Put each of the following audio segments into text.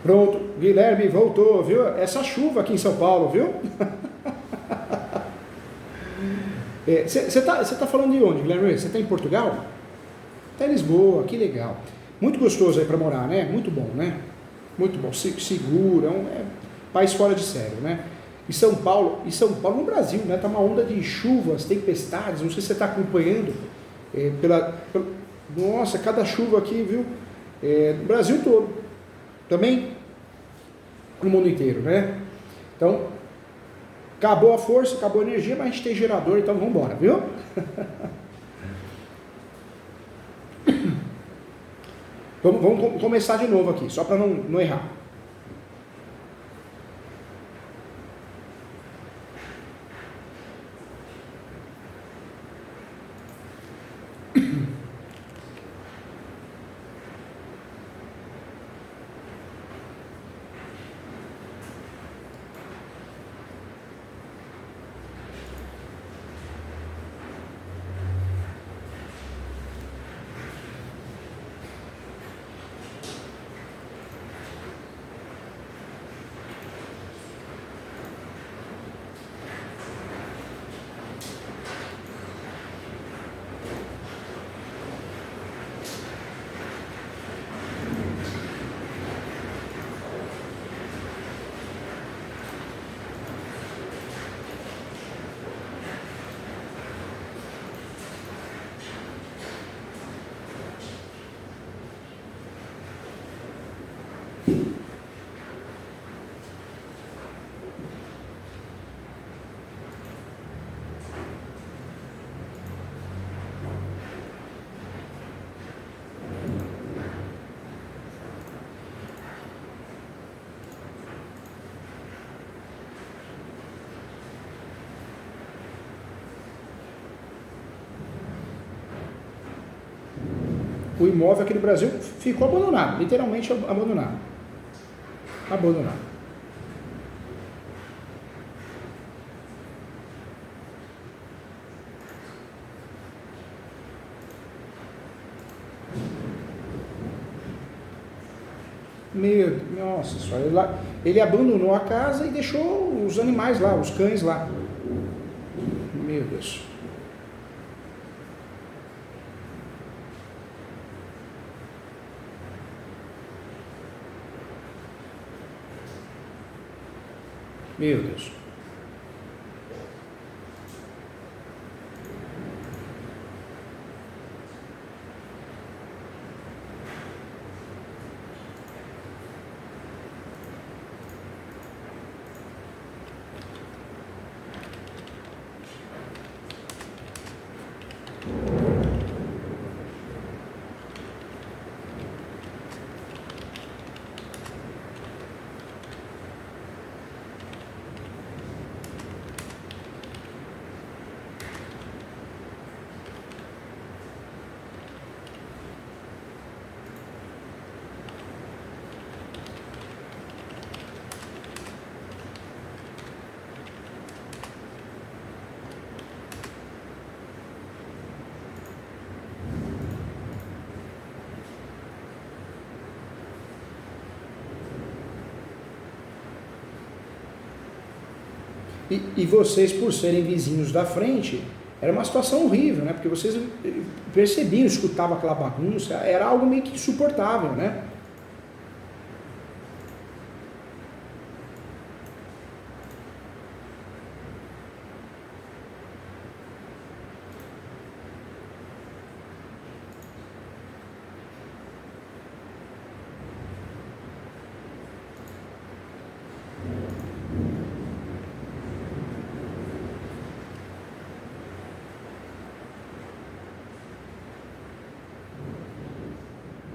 Pronto, Guilherme voltou, viu? Essa chuva aqui em São Paulo, viu? Você tá falando de onde, Guilherme? Você tá em Portugal? Tá em Lisboa, que legal. Muito gostoso aí para morar, né? Muito bom, né? Muito bom, seguro, é país fora de sério, né? E São Paulo no Brasil, né? Tá uma onda de chuvas, tempestades, não sei se você está acompanhando, nossa, cada chuva aqui, viu? No Brasil todo, também no mundo inteiro, né? Então, acabou a força, acabou a energia, mas a gente tem gerador, então vamos embora, viu? Vamos começar de novo aqui, só para não errar. O imóvel aqui no Brasil ficou abandonado, literalmente abandonado. Abandonado. Nossa senhora, ele abandonou a casa e deixou os animais lá, os cães lá. Meu Deus. Meu Deus. E vocês, por serem vizinhos da frente, era uma situação horrível, né? Porque vocês percebiam, escutavam aquela bagunça, era algo meio que insuportável, né?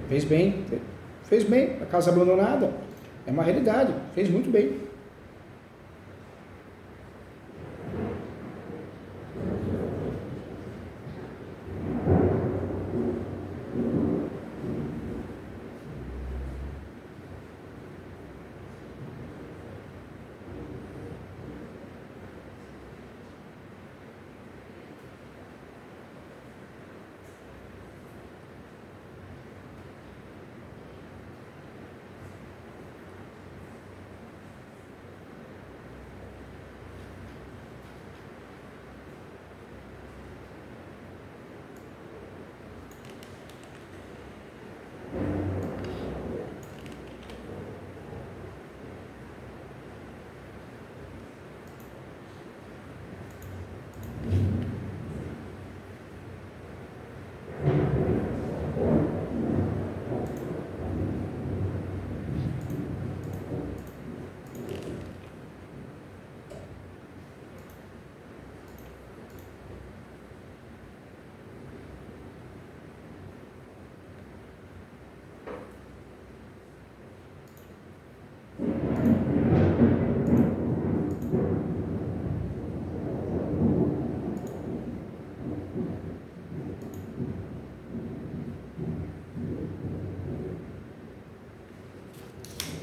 Fez bem, a casa abandonada é uma realidade, fez muito bem.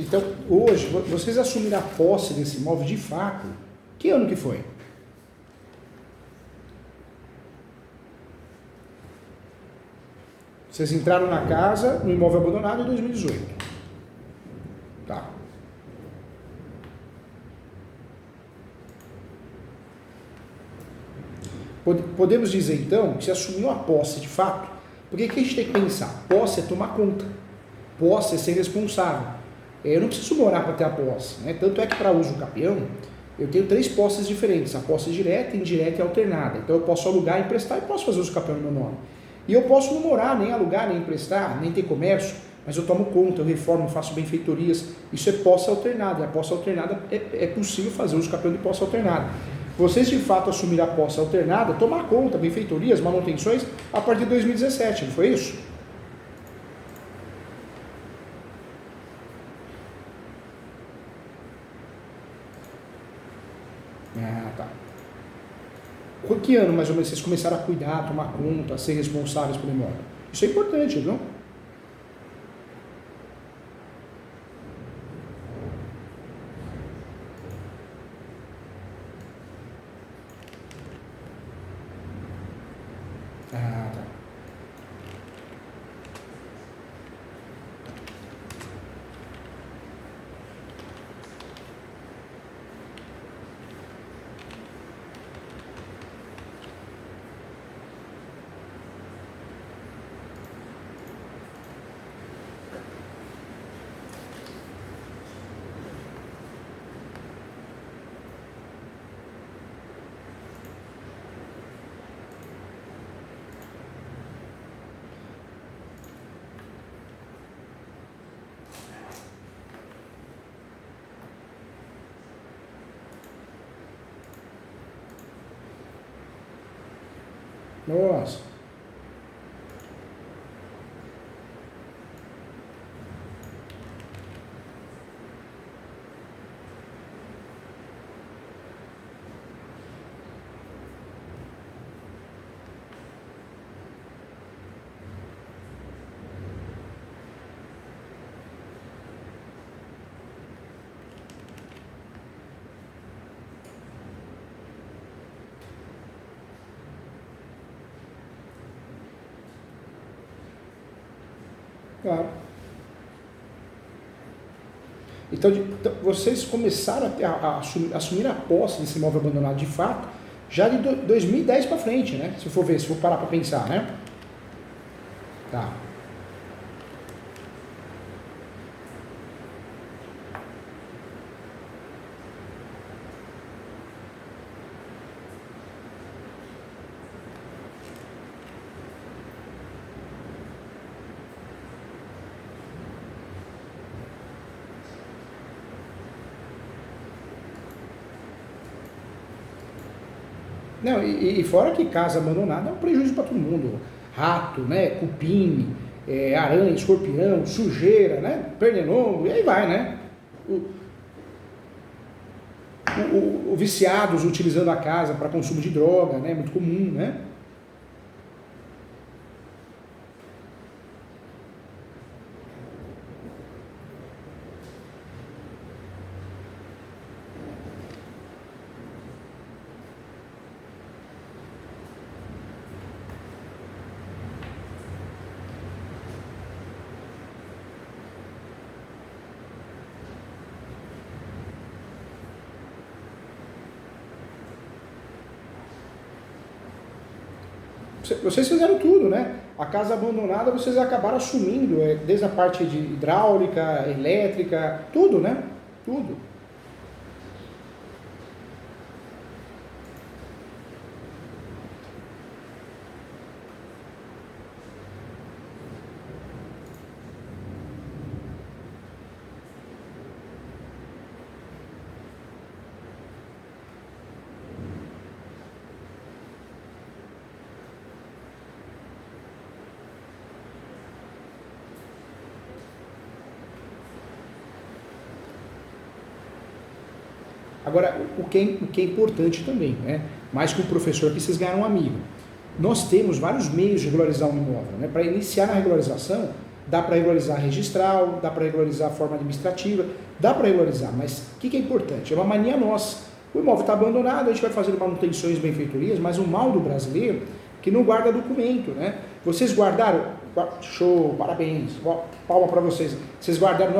Então, hoje, vocês assumiram a posse desse imóvel de fato. Que ano que foi? Vocês entraram na casa, no imóvel abandonado em 2018. Tá. Podemos dizer, então, que você assumiu a posse de fato. Porque o que a gente tem que pensar? Posse é tomar conta. Posse é ser responsável. Eu não preciso morar para ter a posse, né? Tanto é que para uso capião, eu tenho 3 posses diferentes. A posse direta, indireta e alternada. Então eu posso alugar, emprestar e posso fazer uso capião no meu nome. E eu posso não morar, nem alugar, nem emprestar, nem ter comércio, mas eu tomo conta, eu reformo, faço benfeitorias. Isso é posse alternada. E a posse alternada é possível fazer uso capião de posse alternada. Vocês de fato assumiram a posse alternada, tomar conta, benfeitorias, manutenções, a partir de 2017, não foi isso? Ah, tá. Que ano mais ou menos vocês começaram a cuidar, tomar conta, a ser responsáveis pelo imóvel? Isso é importante, viu? Ah, tá. Nossa. Claro. Então, vocês começaram a assumir a posse desse imóvel abandonado de fato já de 2010 para frente, né? Se for ver, se for parar para pensar, né? Tá. Não, e fora que casa abandonada é um prejuízo para todo mundo. Rato, né? Cupim, aranha, escorpião, sujeira, né? Pernilongo, e aí vai, né? O viciados utilizando a casa para consumo de droga, né? Muito comum, né? Vocês fizeram tudo, né? A casa abandonada vocês acabaram assumindo, desde a parte de hidráulica, elétrica, tudo, né? Tudo. Agora, o que é importante também, né? Mais que um professor aqui, vocês ganharam um amigo. Nós temos vários meios de regularizar um imóvel, né? Para iniciar a regularização, Dá para regularizar registral, dá para regularizar a forma administrativa, dá para regularizar, mas o que é importante? É uma mania nossa. O imóvel está abandonado, a gente vai fazer manutenções, benfeitorias, mas o mal do brasileiro é que não guarda documento, né? Vocês guardaram? Show, parabéns, palma para vocês. Vocês guardaram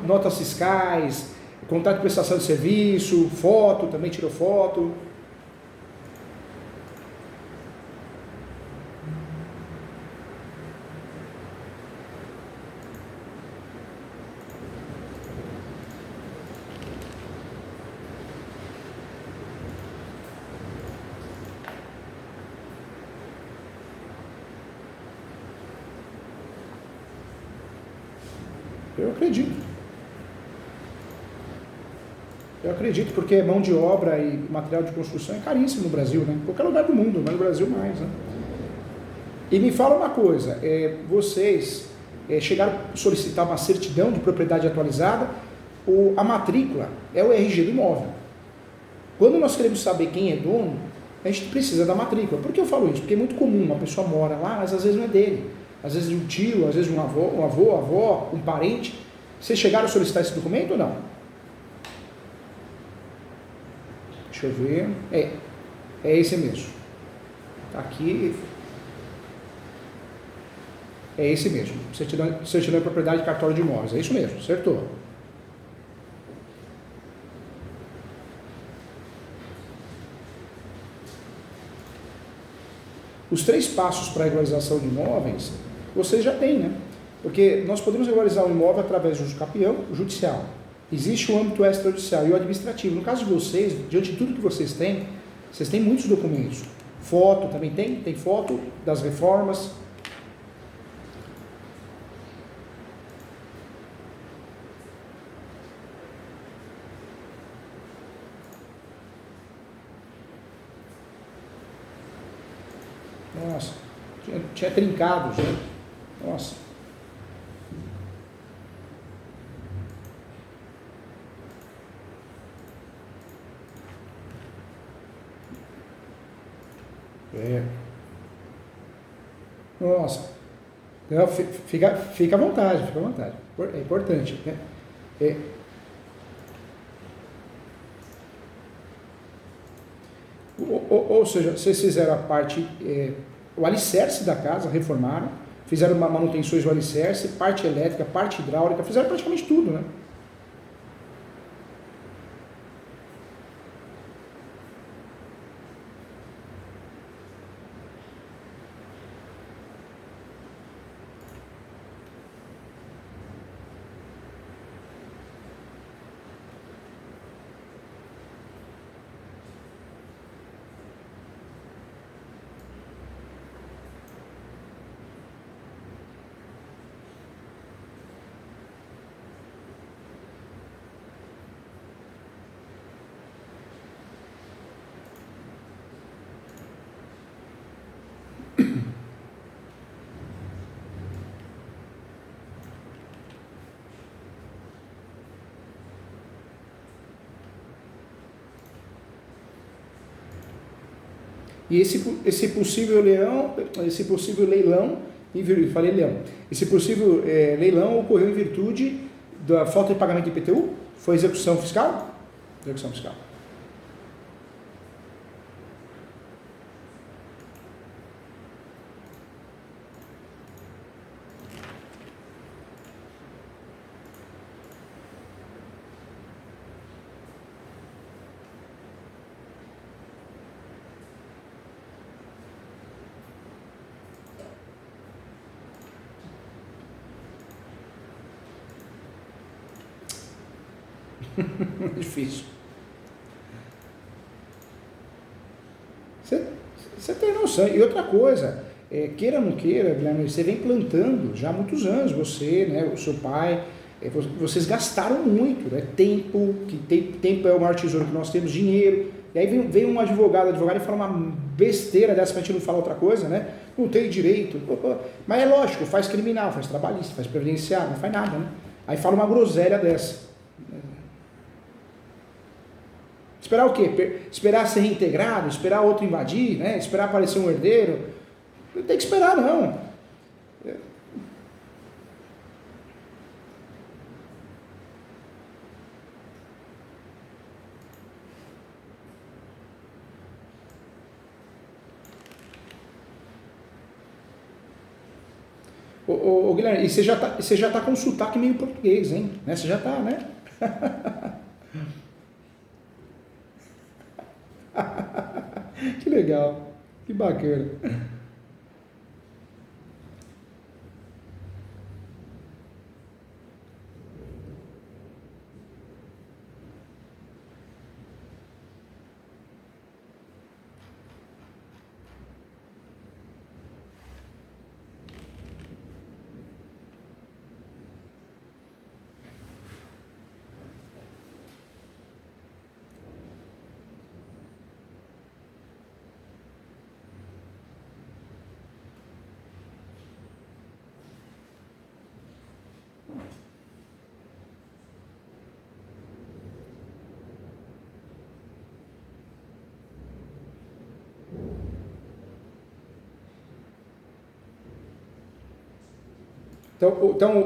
notas fiscais, contrato de prestação de serviço, foto, também tirou foto. Eu acredito. Eu acredito, porque mão de obra e material de construção é caríssimo no Brasil, né? Em qualquer lugar do mundo, mas no Brasil mais, né? E me fala uma coisa, vocês chegaram a solicitar uma certidão de propriedade atualizada, a matrícula é o RG do imóvel. Quando nós queremos saber quem é dono, a gente precisa da matrícula. Por que eu falo isso? Porque é muito comum, uma pessoa mora lá, mas às vezes não é dele. Às vezes de um tio, às vezes de um avó, um parente. Vocês chegaram a solicitar esse documento ou não? Deixa eu ver. É esse mesmo. Tá aqui. É esse mesmo. Certidão de propriedade de cartório de imóveis. É isso mesmo, acertou. Os 3 passos para a regularização de imóveis, vocês já têm, né? Porque nós podemos regularizar um imóvel através do justicapião judicial. Existe o âmbito extrajudicial e o administrativo. No caso de vocês, diante de tudo que vocês têm muitos documentos. Foto também tem foto das reformas. Nossa, tinha trincados, né? Nossa. Nossa. Não, fica à vontade, fica à vontade. É importante, né? Ou seja, vocês fizeram a parte, o alicerce da casa, reformaram, fizeram manutenções do alicerce, parte elétrica, parte hidráulica, fizeram praticamente tudo, né? E esse possível leilão, esse possível leilão ocorreu em virtude da falta de pagamento de IPTU? Foi execução fiscal? Execução fiscal. Difícil. Você tem noção. E outra coisa, queira ou não queira, Guilherme, você vem plantando já há muitos anos, você, né, o seu pai, vocês gastaram muito, né? Tempo é o maior tesouro que nós temos, dinheiro. E aí vem um advogado e fala uma besteira dessa pra gente não falar outra coisa, né? Não tem direito. Mas é lógico, faz criminal, faz trabalhista, faz previdenciário, não faz nada, né? Aí fala uma groselha dessa. Esperar o quê? Esperar ser reintegrado? Esperar outro invadir? Né? Esperar aparecer um herdeiro? Não tem que esperar, não. Ô, Guilherme, e você já tá com um sotaque meio português, hein? Né? Você já tá, né? Que legal, que bacana.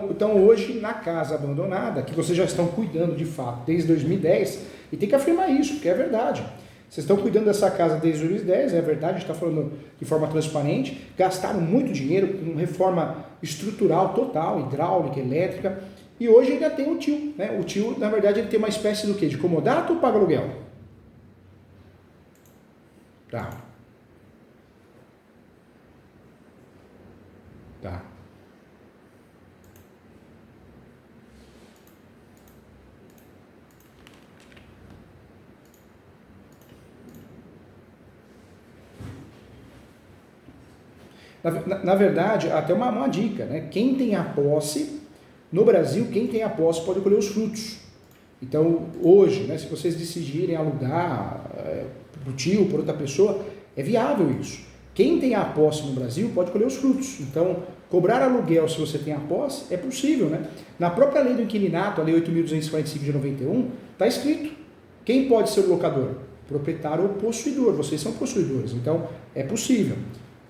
Então hoje, na casa abandonada, que vocês já estão cuidando de fato desde 2010, e tem que afirmar isso, porque é verdade. Vocês estão cuidando dessa casa desde 2010, é verdade, a gente está falando de forma transparente, gastaram muito dinheiro com reforma estrutural total, hidráulica, elétrica, e hoje ainda tem o tio, né? O tio, na verdade, ele tem uma espécie do quê? De comodato ou paga aluguel? Tá, tá. Na verdade, até uma dica, né? Quem tem a posse, no Brasil, quem tem a posse pode colher os frutos. Então, hoje, né, se vocês decidirem alugar para o tio, para outra pessoa, é viável isso. Quem tem a posse no Brasil pode colher os frutos. Então, cobrar aluguel se você tem a posse é possível, né? Na própria lei do inquilinato, a lei 8.245 de 91, está escrito quem pode ser o locador? Proprietário ou possuidor. Vocês são possuidores, então é possível.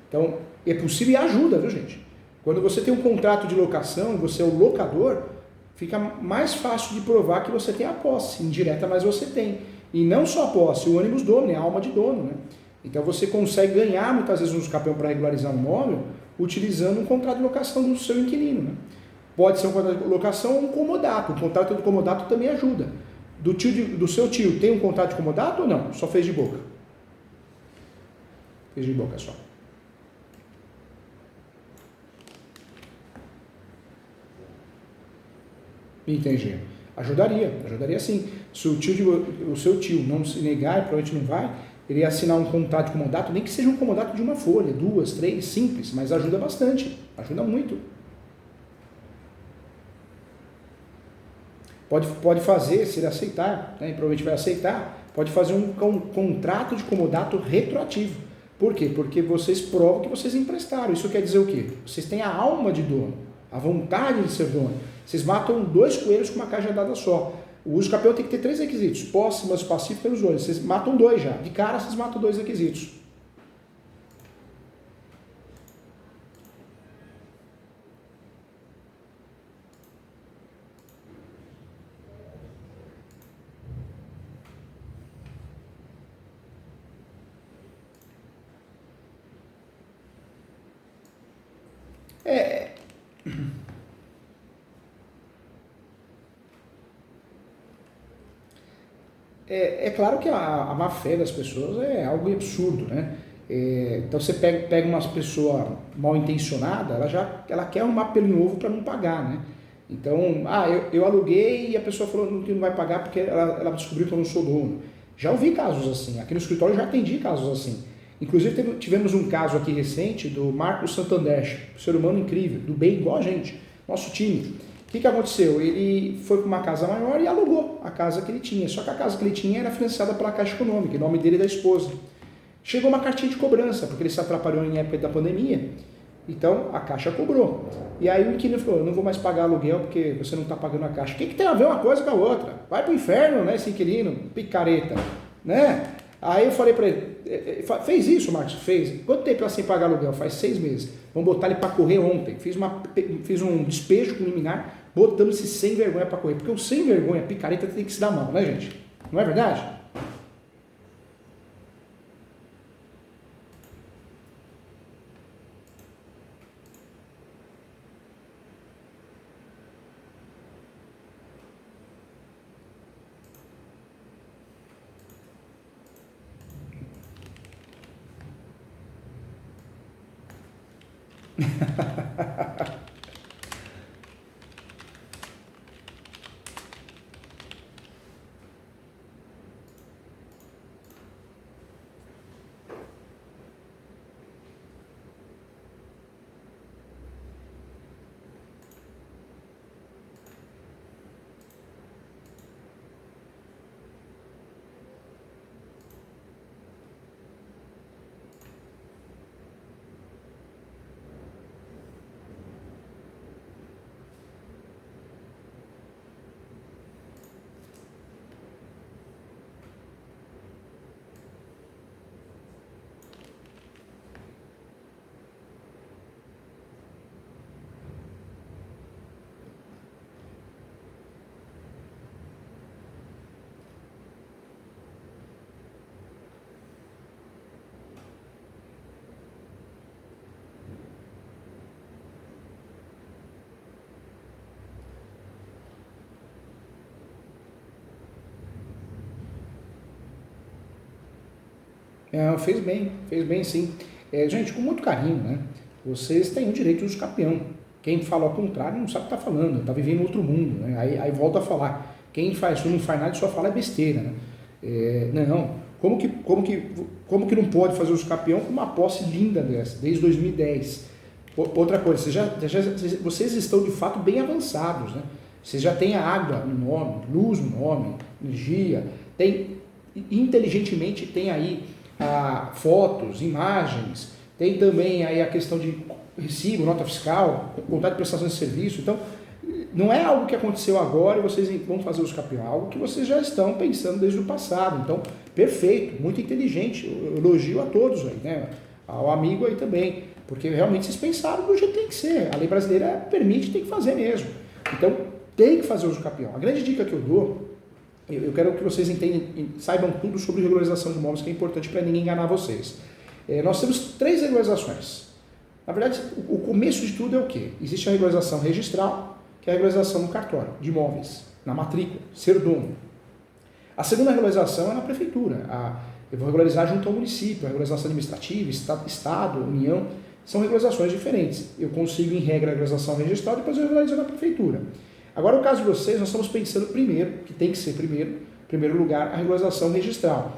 Então, é possível e ajuda, viu, gente? Quando você tem um contrato de locação e você é o locador, fica mais fácil de provar que você tem a posse. Indireta, mas você tem. E não só a posse, o ânimos domini, a alma de dono, né? Então você consegue ganhar muitas vezes um escapão para regularizar um imóvel utilizando um contrato de locação do seu inquilino, né? Pode ser um contrato de locação ou um comodato. O contrato de comodato também ajuda. Do seu tio, tem um contrato de comodato ou não? Só fez de boca? Fez de boca só. Entendi. Ajudaria sim. Se o seu tio não se negar, e provavelmente não vai, ele ia assinar um contrato de comodato, nem que seja um comodato de uma folha, 2, 3, simples, mas ajuda bastante, ajuda muito. Pode fazer, se ele aceitar, né, e provavelmente vai aceitar, pode fazer um contrato de comodato retroativo. Por quê? Porque vocês provam que vocês emprestaram. Isso quer dizer o quê? Vocês têm a alma de dono, a vontade de ser dono. Vocês matam 2 coelhos com uma cajadada só. O uso capião tem que ter 3 requisitos: posse, mas pacífico e usuário. Vocês matam 2 já. De cara, vocês matam 2 requisitos. É, é claro que a má fé das pessoas é algo absurdo, né? Então você pega uma pessoa mal intencionada, ela quer arrumar pelo novo para não pagar, né? Então, eu aluguei e a pessoa falou que não vai pagar porque ela descobriu que eu não sou dono. Já ouvi casos assim, aqui no escritório já atendi casos assim. Inclusive tivemos um caso aqui recente do Marcos Santander, um ser humano incrível, do bem igual a gente, nosso time. O que aconteceu? Ele foi para uma casa maior e alugou a casa que ele tinha. Só que a casa que ele tinha era financiada pela Caixa Econômica, em nome dele e da esposa. Chegou uma cartinha de cobrança, porque ele se atrapalhou em época da pandemia. Então a Caixa cobrou. E aí o inquilino falou: eu não vou mais pagar aluguel porque você não está pagando a Caixa. O que tem a ver uma coisa com a outra? Vai para o inferno, né, esse inquilino, picareta. Né? Aí eu falei para ele: fez isso, Marcos? Fez. Quanto tempo sem pagar aluguel? Faz 6 meses. Vamos botar ele para correr ontem. Fiz um despejo com liminar, botando esse sem vergonha para correr. Porque o sem vergonha, picareta, tem que se dar mão, né, gente? Não é verdade? Fez bem sim. Gente, com muito carinho, né? Vocês têm o direito de uso campeão. Quem fala ao contrário não sabe o que está falando, está vivendo outro mundo, né? Aí volta a falar. Quem faz não faz nada e só fala é besteira, né? Não. Como que não pode fazer uso campeão com uma posse linda dessa, desde 2010? Outra coisa, vocês estão de fato bem avançados, né? Vocês já têm a água no nome, luz no nome, energia, inteligentemente tem aí fotos, imagens, tem também aí a questão de recibo, nota fiscal, contrato de prestação de serviço. Então, não é algo que aconteceu agora e vocês vão fazer os campeões, é algo que vocês já estão pensando desde o passado. Então, perfeito, muito inteligente, eu elogio a todos aí, né? Ao amigo aí também, porque realmente vocês pensaram do jeito que tem que ser. A lei brasileira permite, tem que fazer mesmo. Então, tem que fazer uso campeão. A grande dica que eu dou, eu quero que vocês saibam tudo sobre regularização de imóveis, que é importante para ninguém enganar vocês. Nós temos 3 regularizações. Na verdade, o começo de tudo é o quê? Existe a regularização registral, que é a regularização no cartório de imóveis, na matrícula, ser dono. A segunda regularização é na prefeitura. Eu vou regularizar junto ao município, a regularização administrativa, Estado, União, são regularizações diferentes. Eu consigo, em regra, a regularização registral, depois eu regularizo na prefeitura. Agora, no caso de vocês, nós estamos pensando primeiro, que tem que ser em primeiro lugar, a regularização registral.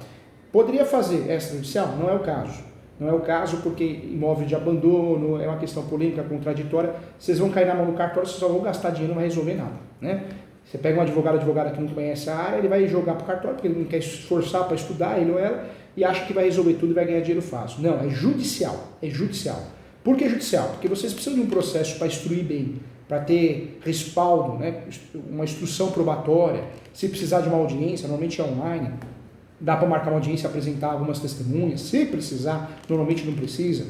Poderia fazer extrajudicial? Não é o caso. Não é o caso porque imóvel de abandono é uma questão polêmica, contraditória. Vocês vão cair na mão do cartório, vocês só vão gastar dinheiro, não vai resolver nada, né? Você pega um advogada que não conhece a área, ele vai jogar para o cartório porque ele não quer se esforçar para estudar, ele ou ela, e acha que vai resolver tudo e vai ganhar dinheiro fácil. Não, é judicial. É judicial. Por que judicial? Porque vocês precisam de um processo para instruir bem, para ter respaldo, né? Uma instrução probatória. Se precisar de uma audiência, normalmente é online, dá para marcar uma audiência e apresentar algumas testemunhas. Se precisar, normalmente não precisa.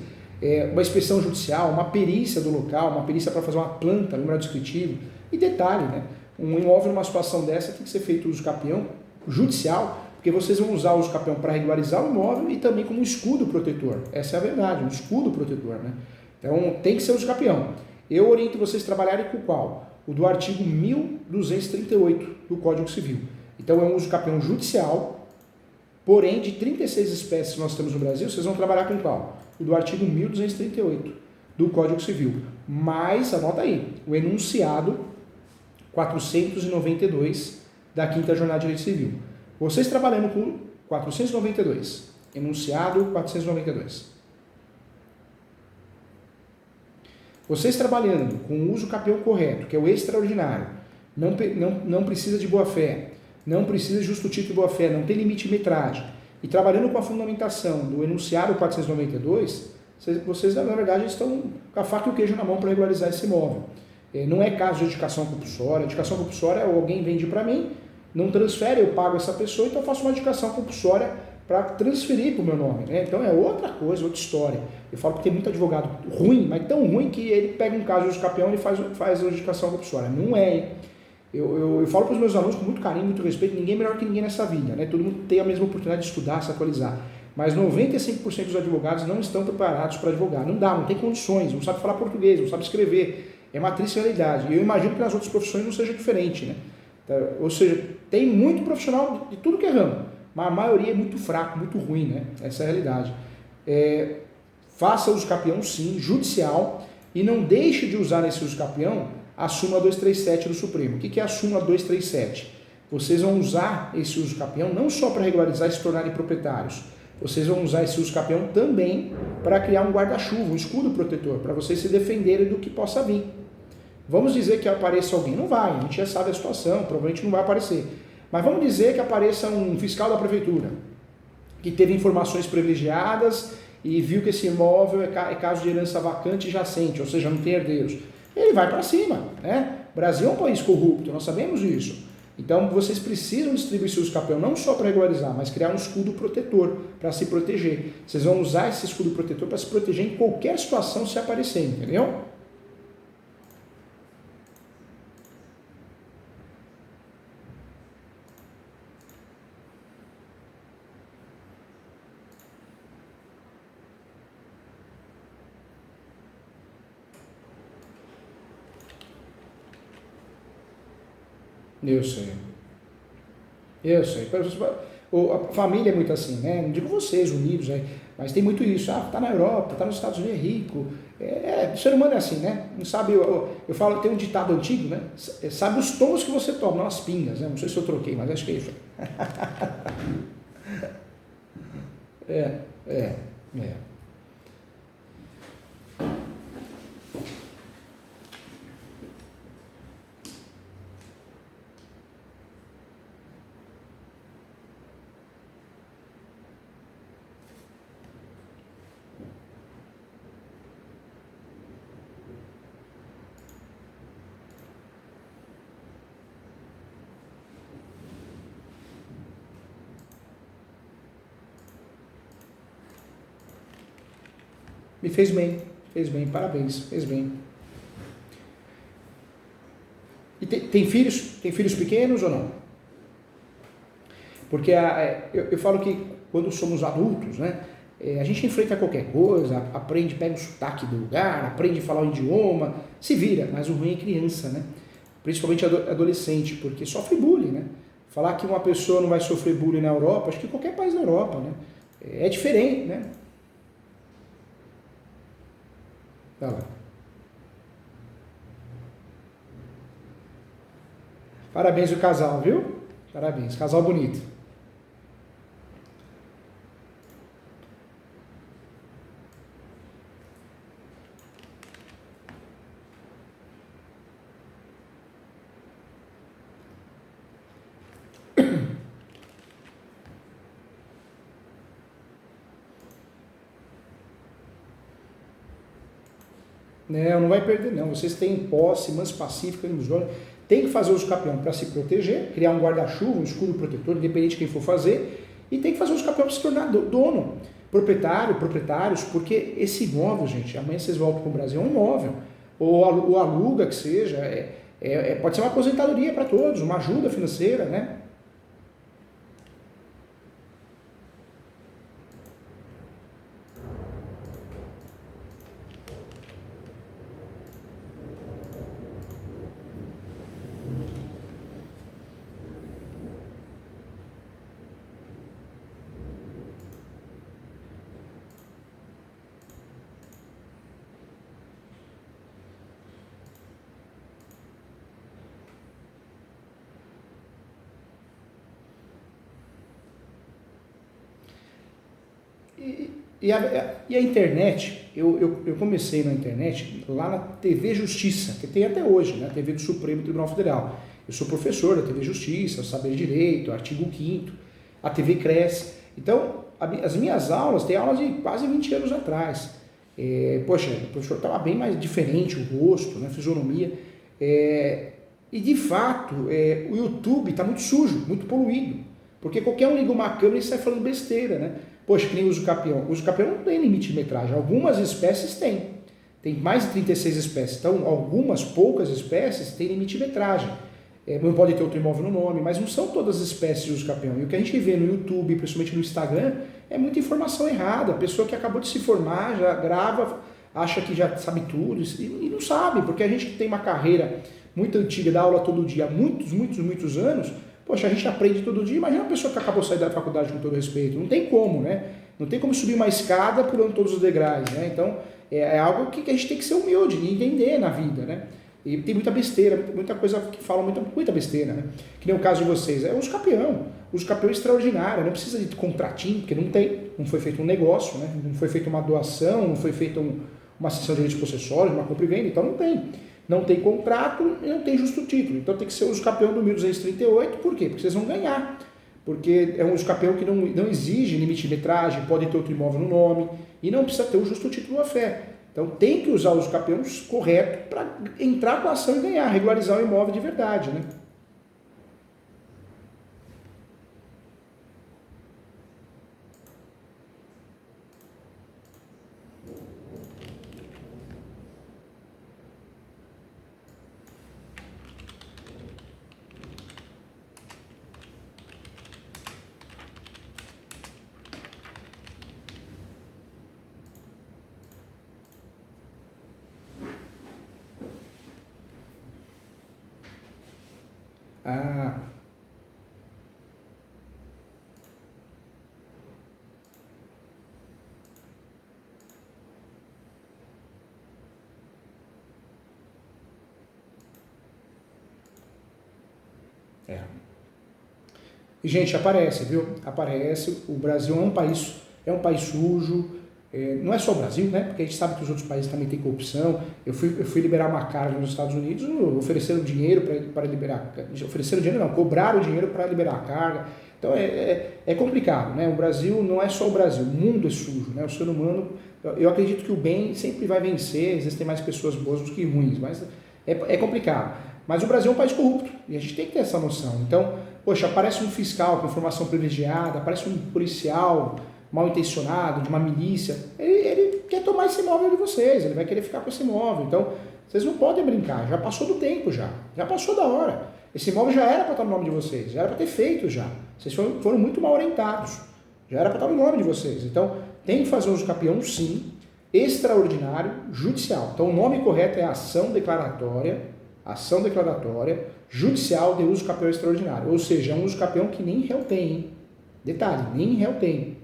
Uma inspeção judicial, uma perícia do local, uma perícia para fazer uma planta, número descritivo. E detalhe, né? Um imóvel numa situação dessa tem que ser feito uso capião judicial, porque vocês vão usar o uso capião para regularizar o imóvel e também como um escudo protetor. Essa é a verdade, um escudo protetor, né? Então tem que ser uso capião. Eu oriento vocês a trabalharem com qual? O do artigo 1238 do Código Civil. Então é um uso capião judicial, porém de 36 espécies que nós temos no Brasil, vocês vão trabalhar com qual? O do artigo 1238 do Código Civil. Mas, anota aí, o enunciado 492 da 5ª Jornada de Direito Civil. Vocês trabalhando com 492, enunciado 492. Vocês trabalhando com o uso capião correto, que é o extraordinário, não precisa de boa-fé, não precisa de justo título de boa-fé, não tem limite de metragem, e trabalhando com a fundamentação do enunciado 492, vocês, na verdade, estão com a faca e o queijo na mão para regularizar esse imóvel. Não é caso de edificação compulsória. Edificação compulsória é alguém vende para mim, não transfere, eu pago essa pessoa, então eu faço uma edificação compulsória para transferir para o meu nome, né? Então é outra coisa, outra história. Eu falo que tem muito advogado ruim, mas tão ruim que ele pega um caso de uso capião e faz a edificação compulsória. Não é, hein? Eu falo para os meus alunos com muito carinho, muito respeito, ninguém é melhor que ninguém nessa vida, né? Todo mundo tem a mesma oportunidade de estudar, se atualizar. Mas 95% dos advogados não estão preparados para advogar. Não dá, não tem condições, não sabe falar português, não sabe escrever. É uma triste realidade. E eu imagino que nas outras profissões não seja diferente, né? Então, ou seja, tem muito profissional de tudo que é ramo, mas a maioria é muito fraco, muito ruim, né? Essa é a realidade. Faça uso capião, sim, judicial, E não deixe de usar nesse uso capião a súmula 237 do Supremo. O que é a súmula 237? Vocês vão usar esse uso capião não só para regularizar e se tornarem proprietários, vocês vão usar esse uso capião também para criar um guarda-chuva, um escudo protetor, para vocês se defenderem do que possa vir. Vamos dizer que apareça alguém, não vai, a gente já sabe a situação, provavelmente não vai aparecer. Mas vamos dizer que apareça um fiscal da prefeitura, que teve informações privilegiadas e viu que esse imóvel é caso de herança vacante e jacente, ou seja, não tem herdeiros. Ele vai para cima, né? O Brasil é um país corrupto, nós sabemos isso. Então vocês precisam distribuir seus capião não só para regularizar, mas criar um escudo protetor para se proteger. Vocês vão usar esse escudo protetor para se proteger em qualquer situação se aparecer, entendeu? Eu sei. Eu sei. A família é muito assim, né? Não digo vocês, unidos, mas tem muito isso. Ah, tá na Europa, tá nos Estados Unidos, é rico. O ser humano é assim, né? Não sabe, eu falo, tem um ditado antigo, né? Sabe os tomos que você toma, não as pingas, né? Não sei se eu troquei, mas acho que é isso. É. Me fez bem, parabéns, fez bem. E tem filhos? Tem filhos pequenos ou não? Porque eu falo que quando somos adultos, né, a gente enfrenta qualquer coisa, aprende, pega o sotaque do lugar, aprende a falar o idioma, se vira, mas o ruim é criança, né? Principalmente adolescente, porque sofre bullying, né? Falar que uma pessoa não vai sofrer bullying na Europa, acho que qualquer país na Europa, né? É diferente, né? Tá lá. Parabéns o casal, viu? Parabéns, casal bonito. Não vai perder não. Vocês têm posse, manso pacífica, tem que fazer uso capião para se proteger, criar um guarda-chuva, um escudo protetor, independente de quem for fazer, e tem que fazer uso capião para se tornar dono, proprietários, porque esse imóvel, gente, amanhã vocês voltam para o Brasil, é um imóvel, ou aluga que seja, pode ser uma aposentadoria para todos, uma ajuda financeira, né? E a internet, eu comecei na internet lá na TV Justiça, que tem até hoje, né? TV do Supremo Tribunal Federal. Eu sou professor da TV Justiça, Saber Direito, artigo 5º, a TV Cresce. Então, as minhas aulas, tem aulas de quase 20 anos atrás. Poxa, o professor estava bem mais diferente, o rosto, né? A fisionomia. E de fato, o YouTube está muito sujo, muito poluído. Porque qualquer um liga uma câmera e sai falando besteira, né? Poxa, que nem uso capião. O uso capião não tem limite de metragem. Algumas espécies têm. Tem mais de 36 espécies. Então, algumas poucas espécies têm limite de metragem. Não pode ter outro imóvel no nome, mas não são todas as espécies de uso capião. E o que a gente vê no YouTube, principalmente no Instagram, é muita informação errada. A pessoa que acabou de se formar, já grava, acha que já sabe tudo e não sabe, porque a gente que tem uma carreira muito antiga, dá aula todo dia há muitos anos, poxa, a gente aprende todo dia. Imagina uma pessoa que acabou de sair da faculdade, com todo respeito. Não tem como, né? Não tem como subir uma escada pulando todos os degraus, né? Então, é algo que a gente tem que ser humilde e entender na vida, né? E tem muita besteira, muita coisa que falam, muita besteira, né? Que nem o caso de vocês, é os campeão extraordinário, não precisa de contratinho, porque não foi feito um negócio, né? Não foi feita uma doação, não foi feita uma cessão de direitos possessórios, uma compra e venda, então não tem. Não tem contrato e não tem justo título. Então tem que ser o uso campeão do 1238, por quê? Porque vocês vão ganhar. Porque é um uso campeão que não exige limite de metragem, pode ter outro imóvel no nome e não precisa ter o justo título à fé. Então tem que usar os campeões corretos para entrar com a ação e ganhar, regularizar o imóvel de verdade, né? Ah, é. E, gente, aparece, viu? Aparece. O Brasil é um país sujo. Não é só o Brasil, né? Porque a gente sabe que os outros países também têm corrupção. Eu fui liberar uma carga nos Estados Unidos, ofereceram dinheiro para liberar. Ofereceram dinheiro, não, cobraram dinheiro para liberar a carga. Então é complicado, né? O Brasil não é só o Brasil, o mundo é sujo, né? O ser humano, eu acredito que o bem sempre vai vencer, existem mais pessoas boas do que ruins, mas é complicado. Mas o Brasil é um país corrupto e a gente tem que ter essa noção. Então, poxa, aparece um fiscal com informação privilegiada, aparece um policial mal intencionado, de uma milícia, ele quer tomar esse imóvel de vocês, ele vai querer ficar com esse imóvel. Então, vocês não podem brincar, já passou do tempo já passou da hora. Esse imóvel já era para estar no nome de vocês, já era para ter feito já. Vocês foram muito mal orientados, já era para estar no nome de vocês. Então, tem que fazer uso campeão sim, extraordinário, judicial. Então, o nome correto é ação declaratória, judicial de uso campeão extraordinário. Ou seja, é um uso campeão que nem réu tem, hein? Detalhe, nem réu tem.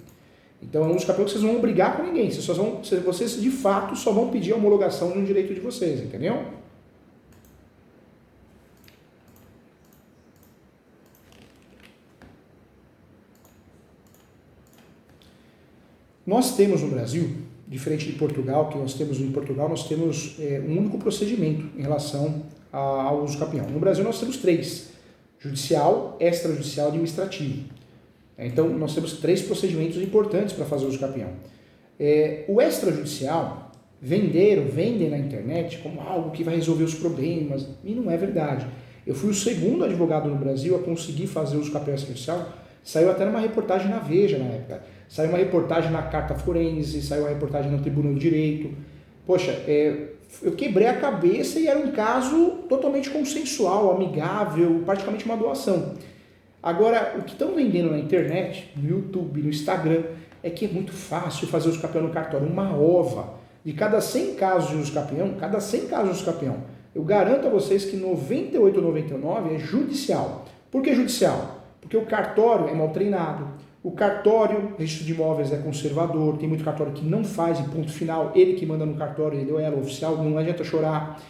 Então é um uso campeão que vocês não vão brigar com ninguém. Vocês de fato só vão pedir a homologação de um direito de vocês, entendeu? Nós temos no Brasil, diferente de Portugal, que nós temos um único procedimento em relação ao uso campeão. No Brasil nós temos 3, judicial, extrajudicial e administrativo. Então nós temos 3 procedimentos importantes para fazer o uso campeão. O extrajudicial, vendem na internet como algo que vai resolver os problemas, e não é verdade. Eu fui o segundo advogado no Brasil a conseguir fazer o uso campeão extrajudicial, saiu até numa reportagem na Veja na época, saiu uma reportagem na Carta Forense, saiu uma reportagem no Tribunal de Direito. Poxa, eu quebrei a cabeça e era um caso totalmente consensual, amigável, praticamente uma doação. Agora, o que estão vendendo na internet, no YouTube, no Instagram, é que é muito fácil fazer uso campeão no cartório, uma ova. De cada 100 casos de uso campeão, eu garanto a vocês que 98 ou 99 é judicial. Por que judicial? Porque o cartório é mal treinado, o cartório, registro de imóveis é conservador, tem muito cartório que não faz e ponto final, ele que manda no cartório, ele ou ela, oficial, não adianta chorar.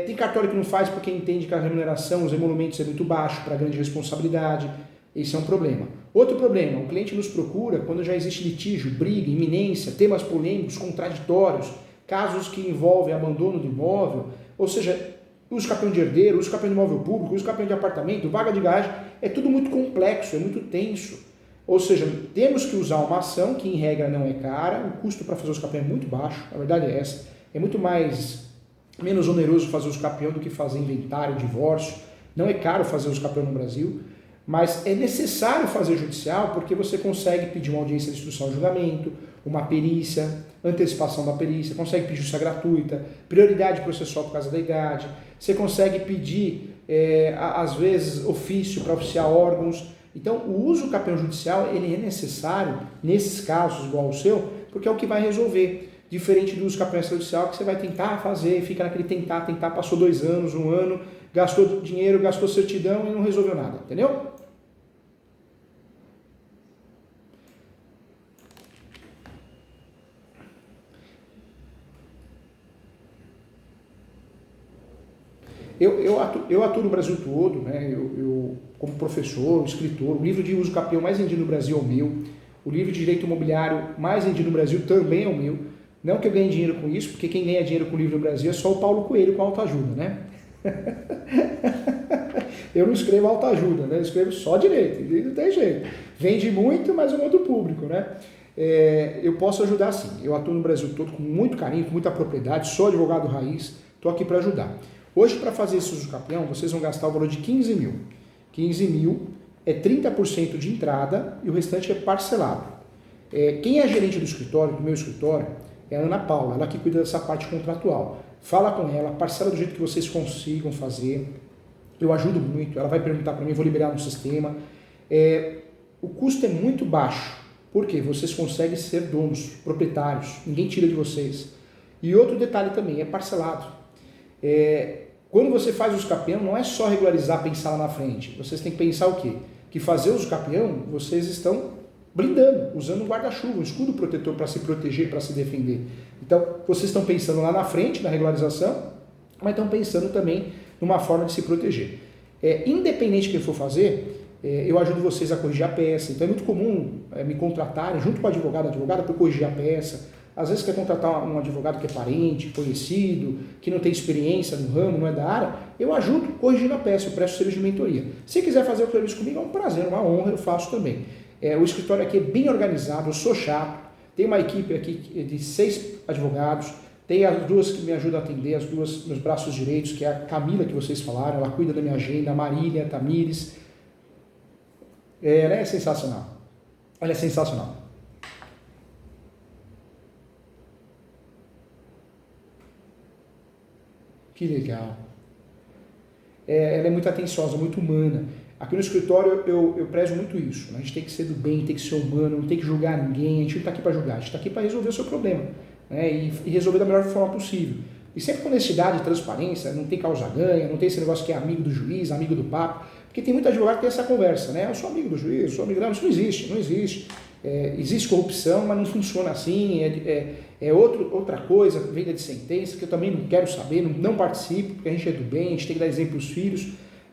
Tem cartório que não faz porque entende que a remuneração, os emolumentos é muito baixo para grande responsabilidade. Esse é um problema. Outro problema, o cliente nos procura quando já existe litígio, briga, iminência, temas polêmicos, contraditórios, casos que envolvem abandono do imóvel, ou seja, uso campeão de herdeiro, uso campeão de imóvel público, uso campeão de apartamento, vaga de garagem, é tudo muito complexo, é muito tenso. Ou seja, temos que usar uma ação que em regra não é cara, o custo para fazer uso campeão é muito baixo, a verdade é essa, é muito menos oneroso fazer uso campeão do que fazer inventário, divórcio, não é caro fazer uso campeão no Brasil, mas é necessário fazer judicial porque você consegue pedir uma audiência de instrução e julgamento, uma perícia, antecipação da perícia, consegue pedir justiça gratuita, prioridade processual por causa da idade, você consegue pedir, às vezes, ofício para oficiar órgãos. Então, o uso campeão judicial ele é necessário nesses casos igual ao seu, porque é o que vai resolver. Diferente do uso campeão extrajudicial que você vai tentar fazer, fica naquele tentar, passou 2 anos, 1 ano, gastou dinheiro, gastou certidão e não resolveu nada, entendeu? eu atuo no Brasil todo, né? Eu, como professor, escritor, o livro de uso capião mais vendido no Brasil é o meu, o livro de direito imobiliário mais vendido no Brasil também é o meu. Não que eu ganhe dinheiro com isso, porque quem ganha dinheiro com o livro no Brasil é só o Paulo Coelho com autoajuda, né? Eu não escrevo autoajuda, né? Eu escrevo só direito, não tem jeito. Vende muito, mas é um outro público, né? Eu posso ajudar sim. Eu atuo no Brasil todo com muito carinho, com muita propriedade, sou advogado raiz, estou aqui para ajudar. Hoje, para fazer esse uso capião, vocês vão gastar o valor de 15 mil. 15 mil é 30% de entrada e o restante é parcelado. Quem é gerente do escritório, do meu escritório, é a Ana Paula, ela que cuida dessa parte contratual. Fala com ela, parcela do jeito que vocês consigam fazer. Eu ajudo muito, ela vai perguntar para mim, vou liberar no sistema. O custo é muito baixo, porque vocês conseguem ser donos, proprietários, ninguém tira de vocês. E outro detalhe também, é parcelado. Quando você faz uso capião, não é só regularizar, pensar lá na frente. Vocês têm que pensar o quê? Que fazer uso capião, vocês estão blindando, usando um guarda-chuva, um escudo protetor para se proteger, para se defender. Então, vocês estão pensando lá na frente, na regularização, mas estão pensando também numa forma de se proteger. Independente de quem for fazer, eu ajudo vocês a corrigir a peça. Então, é muito comum me contratarem junto com o advogado, para corrigir a peça. Às vezes quer contratar um advogado que é parente, conhecido, que não tem experiência no ramo, não é da área, eu ajudo corrigindo a peça, eu presto serviço de mentoria. Se quiser fazer o serviço comigo, é um prazer, uma honra, eu faço também. O escritório aqui é bem organizado, eu sou chato, tem uma equipe aqui de 6 advogados, tem as duas que me ajudam a atender, as duas, meus braços direitos, que é a Camila, que vocês falaram, ela cuida da minha agenda, a Marília, a Tamires. Ela é sensacional. Ela é sensacional. Que legal. Ela é muito atenciosa, muito humana. Aqui no escritório eu prezo muito isso. Né? A gente tem que ser do bem, tem que ser humano, não tem que julgar ninguém. A gente não está aqui para julgar, a gente está aqui para resolver o seu problema. Né? E resolver da melhor forma possível. E sempre com honestidade e transparência, não tem causa-ganha, não tem esse negócio que é amigo do juiz, amigo do papo. Porque tem muito advogado que tem essa conversa, né? Eu sou amigo do juiz, eu sou amigo... Não, isso não existe, não existe. Existe corrupção, mas não funciona assim. Outra coisa, venda de sentença, que eu também não quero saber, não participo, porque a gente é do bem, a gente tem que dar exemplo aos filhos.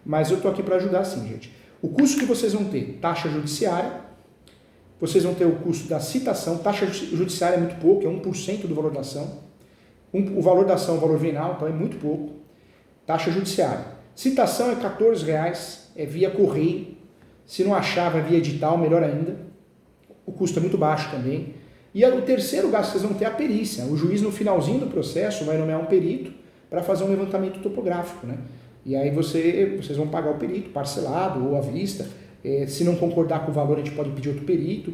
Mas eu estou aqui para ajudar sim, gente. O custo que vocês vão ter, taxa judiciária, vocês vão ter o custo da citação, taxa judiciária é muito pouco, é 1% do valor da ação. O valor da ação é o valor venal, então é muito pouco. Taxa judiciária. Citação é R$14, é via correio. Se não achar, vai via edital, melhor ainda. O custo é muito baixo também. E o terceiro gasto que vocês vão ter é a perícia. O juiz, no finalzinho do processo, vai nomear um perito para fazer um levantamento topográfico, né? E aí vocês vão pagar o perito, parcelado ou à vista. Se não concordar com o valor, a gente pode pedir outro perito.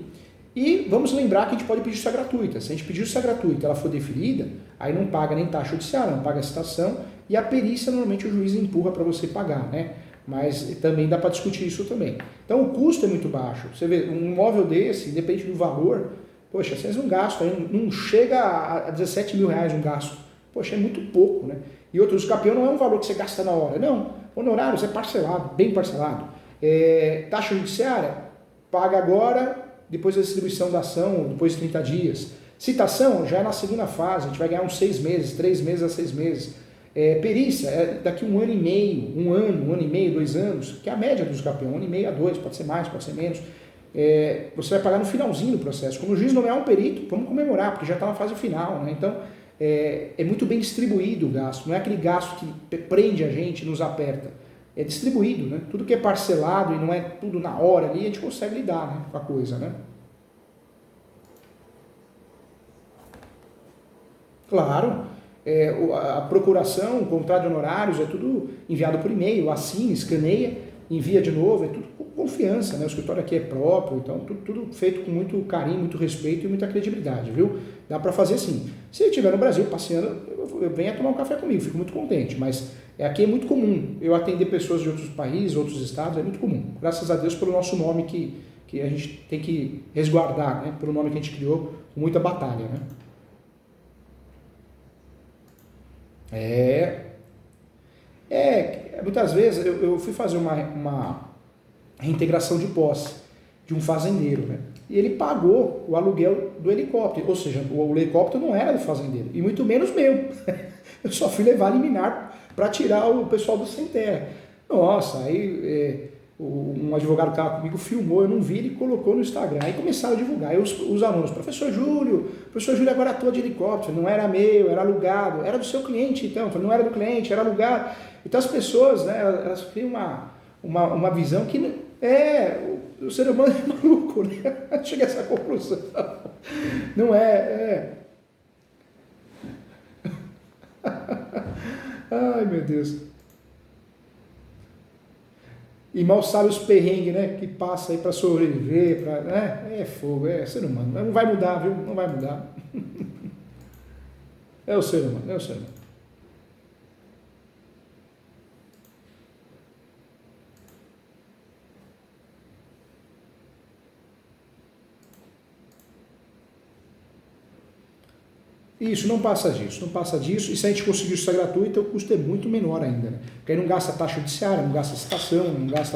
E vamos lembrar que a gente pode pedir justiça gratuita. Se a gente pedir justiça gratuita e ela for deferida, aí não paga nem taxa judiciária, não paga a citação. E a perícia, normalmente, o juiz empurra para você pagar, né? Mas também dá para discutir isso também. Então, o custo é muito baixo. Você vê, um imóvel desse, independente do valor, poxa, vocês não gastam, não chega a R$17 mil um gasto. Poxa, é muito pouco, né? E outro, o capião não é um valor que você gasta na hora. Não, honorários é parcelado, bem parcelado. Taxa judiciária, paga agora, depois da distribuição da ação, depois de 30 dias. Citação, já é na segunda fase, a gente vai ganhar uns 6 meses, 3 meses a 6 meses. Perícia, daqui 1 ano e meio, 1 ano e meio, 2 anos, que é a média dos capião, 1 ano e meio a 2, pode ser mais, pode ser menos. Você vai pagar no finalzinho do processo. Quando o juiz nomear um perito, vamos comemorar, porque já está na fase final, né? Então, é muito bem distribuído o gasto, não é aquele gasto que prende a gente, nos aperta. É distribuído, né? Tudo que é parcelado e não é tudo na hora ali, a gente consegue lidar, né, com a coisa, né? Claro, a procuração, o contrato de honorários, é tudo enviado por e-mail, assina, escaneia, envia de novo, é tudo com confiança, né? O escritório aqui é próprio, então tudo feito com muito carinho, muito respeito e muita credibilidade, viu? Dá para fazer sim. Se eu estiver no Brasil passeando, eu venha tomar um café comigo, fico muito contente, mas aqui é muito comum eu atender pessoas de outros países, outros estados, é muito comum. Graças a Deus pelo nosso nome que a gente tem que resguardar, né? Pelo nome que a gente criou com muita batalha, né? Muitas vezes eu fui fazer uma reintegração de posse de um fazendeiro, né? E ele pagou o aluguel do helicóptero, ou seja, o helicóptero não era do fazendeiro, e muito menos meu. Eu só fui levar a liminar para tirar o pessoal do sem terra. Nossa, aí um advogado que estava comigo filmou, eu não vi, ele colocou no Instagram, aí começaram a divulgar, aí os alunos, professor Júlio agora atua de helicóptero, não era meu, era alugado, era do seu cliente então, não era do cliente, era alugado. Então as pessoas, né, elas criam uma visão que o ser humano é maluco, né? Chega a essa conclusão. Não Ai, meu Deus. E mal sabe os perrengues, né, que passa aí para sobreviver, né? É fogo, é ser humano. Não vai mudar, viu? Não vai mudar. É o ser humano, é o ser humano. Isso, não passa disso, não passa disso. E se a gente conseguir isso gratuito, o custo é muito menor ainda, né? Porque aí não gasta taxa judiciária, não gasta citação, não gasta